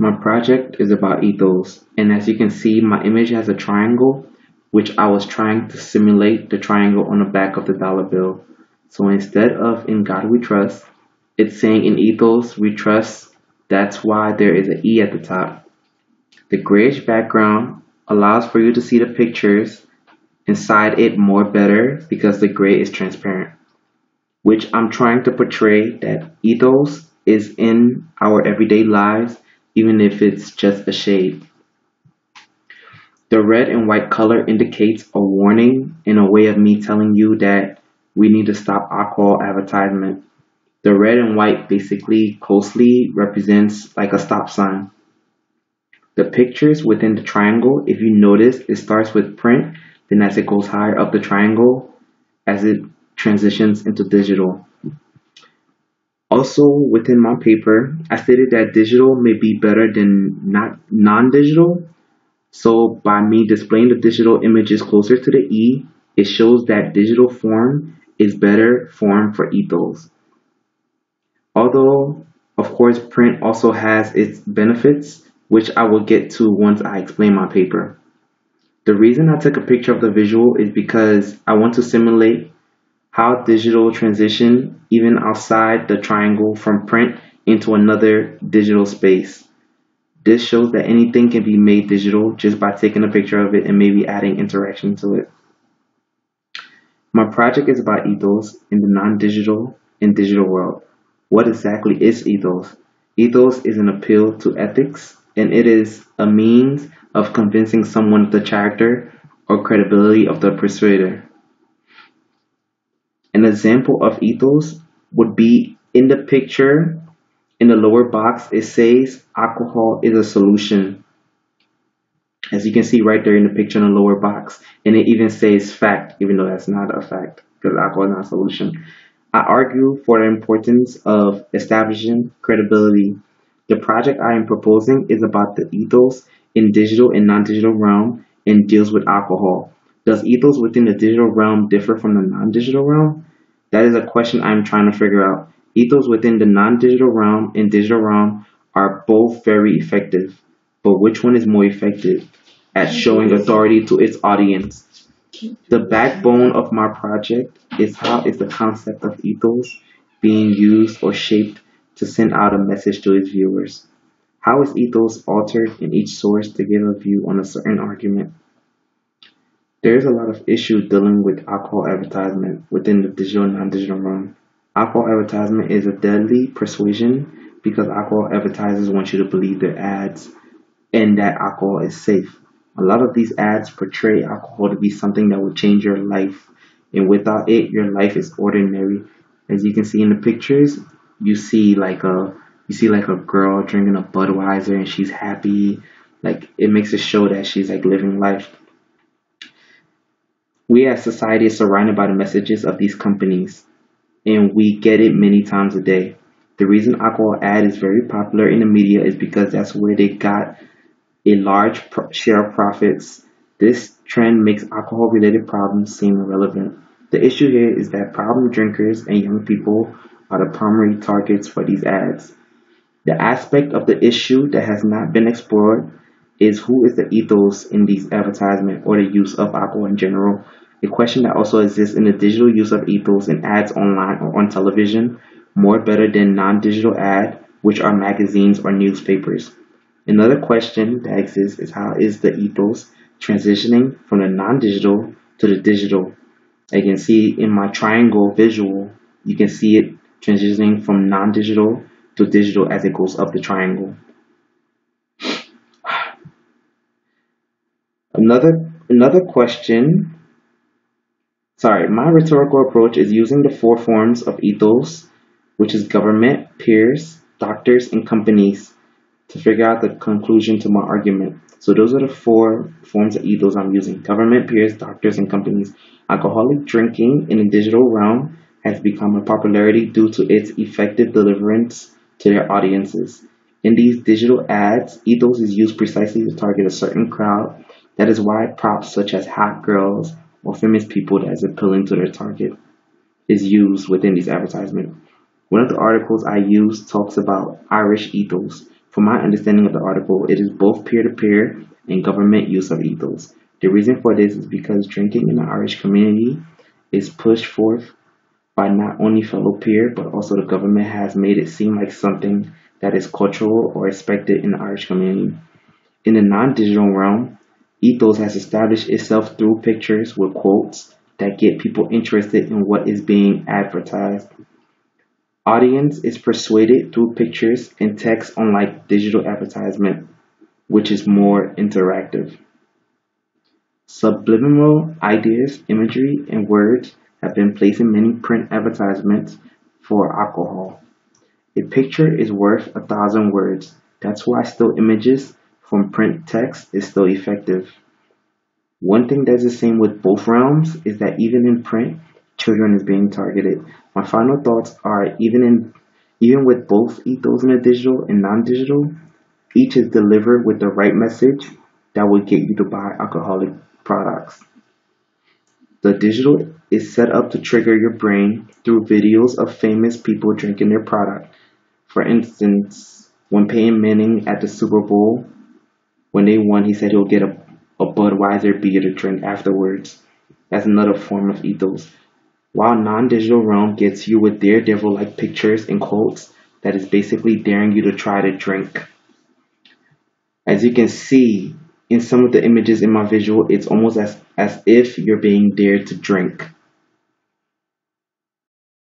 My project is about ethos, and as you can see, my image has a triangle, which I was trying to simulate the triangle on the back of the dollar bill. So instead of "In God We Trust," it's saying "In ethos we trust." That's why there is an E at the top. The grayish background allows for you to see the pictures inside it more better because the gray is transparent, which I'm trying to portray that ethos is in our everyday lives, even if it's just a shade. The red and white color indicates a warning and a way of me telling you that we need to stop alcohol advertisement. The red and white basically closely represents like a stop sign. The pictures within the triangle, if you notice, it starts with print, then as it goes higher up the triangle, as it transitions into digital. Also, within my paper, I stated that digital may be better than not non-digital. So by me displaying the digital images closer to the E, it shows that digital form is better form for ethos. Although, of course, print also has its benefits, which I will get to once I explain my paper. The reason I took a picture of the visual is because I want to simulate how digital transition even outside the triangle from print into another digital space. This shows that anything can be made digital just by taking a picture of it and maybe adding interaction to it. My project is about ethos in the non-digital and digital world. What exactly is ethos? Ethos is an appeal to ethics, and it is a means of convincing someone of the character or credibility of the persuader. An example of ethos would be in the picture in the lower box, it says alcohol is a solution. As you can see right there in the picture in the lower box. And it even says fact, even though that's not a fact, because alcohol is not a solution. I argue for the importance of establishing credibility. The project I am proposing is about the ethos in digital and non-digital realm and deals with alcohol. Does ethos within the digital realm differ from the non-digital realm? That is a question I'm trying to figure out. Ethos within the non-digital realm and digital realm are both very effective, but which one is more effective at showing authority to its audience? The backbone of my project is how is the concept of ethos being used or shaped to send out a message to its viewers? How is ethos altered in each source to give a view on a certain argument? There is a lot of issue dealing with alcohol advertisement within the digital and non-digital realm. Alcohol advertisement is a deadly persuasion because alcohol advertisers want you to believe their ads and that alcohol is safe. A lot of these ads portray alcohol to be something that will change your life, and without it, your life is ordinary. As you can see in the pictures, you see like a girl drinking a Budweiser and she's happy. Like it makes it show that she's like living life. We as society is surrounded by the messages of these companies, and we get it many times a day. The reason alcohol ad is very popular in the media is because that's where they got a large share of profits. This trend makes alcohol related problems seem irrelevant. The issue here is that problem drinkers and young people are the primary targets for these ads. The aspect of the issue that has not been explored is who is the ethos in these advertisements or the use of alcohol in general. A question that also exists in the digital use of ethos in ads online or on television more better than non-digital ad, which are magazines or newspapers. Another question that exists is how is the ethos transitioning from the non-digital to the digital? You can see in my triangle visual, you can see it transitioning from non-digital to digital as it goes up the triangle. Another question. Sorry, my rhetorical approach is using the four forms of ethos, which is government, peers, doctors, and companies, to figure out the conclusion to my argument. So those are the four forms of ethos I'm using. Government, peers, doctors, and companies. Alcoholic drinking in the digital realm has become a popularity due to its effective deliverance to their audiences. In these digital ads, ethos is used precisely to target a certain crowd. That is why props such as hot girls or famous people that is appealing to their target is used within these advertisements. One of the articles I used talks about Irish ethos, From my understanding of the article, it is both peer-to-peer and government use of ethos. The reason for this is because drinking in the Irish community is pushed forth by not only fellow peer, but also the government has made it seem like something that is cultural or expected in the Irish community. In the non-digital realm, ethos has established itself through pictures with quotes that get people interested in what is being advertised. Audience is persuaded through pictures and text, unlike digital advertisement, which is more interactive. Subliminal ideas, imagery, and words have been placed in many print advertisements for alcohol. A picture is worth 1,000 words. That's why still images from print text is still effective. One thing that's the same with both realms is that even in print, children is being targeted. My final thoughts are even with both ethos in the digital and non-digital, each is delivered with the right message that will get you to buy alcoholic products. The digital is set up to trigger your brain through videos of famous people drinking their product. For instance, when Peyton Manning at the Super Bowl, when they won, he said he'll get a Budweiser beer to drink afterwards. That's another form of ethos. While non-digital realm gets you with daredevil like pictures and quotes, that is basically daring you to try to drink. As you can see in some of the images in my visual, it's almost as if you're being dared to drink.